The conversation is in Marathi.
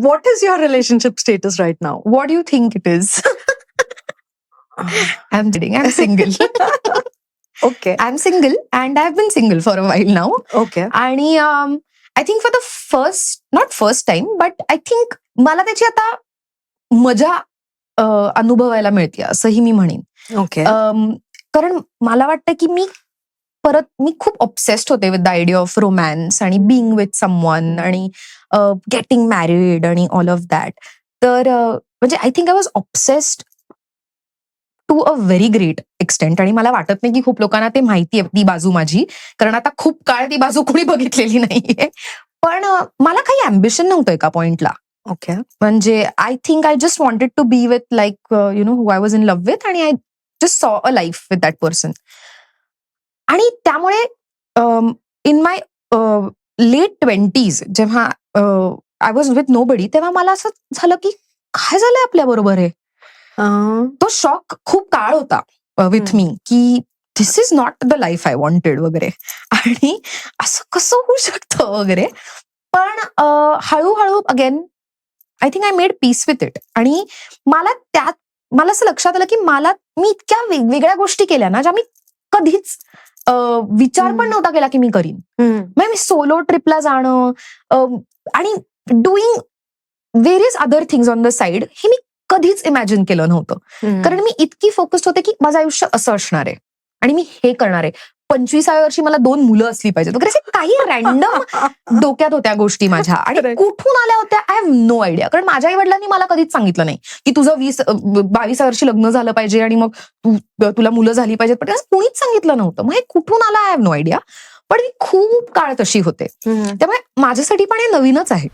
what is your relationship status right now? What do you think it is? I'm kidding. I'm single. Okay. I'm single and I've been single for a while now. Okay. आणि I think for the not first time, but I think मला त्याची आता मजा अनुभवायला मिळते असंही मी म्हणेन. Okay. कारण मला वाटतं की मी खूप ऑब्सेस्ड होते with the idea of romance आणि बिंग विथ समवन आणि गेटिंग मॅरिड आणि ऑल ऑफ दॅट. तर म्हणजे I think I was obsessed to a very great extent. आणि मला वाटत नाही की खूप लोकांना ते माहिती आहे ती बाजू माझी, कारण आता खूप काळ ती बाजू कोणी बघितलेली नाहीये. पण मला काही अँबिशन नव्हतं एका पॉइंटला. Okay. म्हणजे I think I just wanted to be with like who I was in love with, आणि I just saw a life with that person. आणि त्यामुळे इन माय लेट 20s जेव्हा I was with nobody, तेव्हा मला असं झालं की काय झालंय आपल्या बरोबर आहे. तो शॉक खूप काळ होता विथ मी की this is not the life I wanted वगैरे, आणि असं कसं होऊ शकतं वगैरे. पण हळूहळू again I think I made peace with it. आणि मला असं लक्षात आलं की मी इतक्या वेगवेगळ्या गोष्टी केल्या ना, ज्या मी कधीच विचार पण नव्हता केला की मी करीन. म्हणजे मी सोलो ट्रिपला जाणं आणि doing various other things on the side, हे मी कधीच इमॅजिन केलं नव्हतं. कारण मी इतकी फोकस्ड होते की माझं आयुष्य असं असणार आहे आणि मी हे करणार आहे. 25व्या वर्षी मला 2 मुलं असली पाहिजेत वगैरे, असे काही रॅन्डम डोक्यात होत्या गोष्टी माझ्या. आणि कुठून आल्या होत्या आय हॅव नो आयडिया. कारण माझ्या आई वडिलांनी मला कधीच सांगितलं नाही की तुझं 22व्या वर्षी लग्न झालं पाहिजे आणि मग तुला मुलं झाली पाहिजेत. पण असं कुणीच सांगितलं नव्हतं. मग हे कुठून आलं आय हॅव नो आयडिया. पण मी खूप काळ तशी होते. त्यामुळे माझ्यासाठी पण हे नवीनच आहे.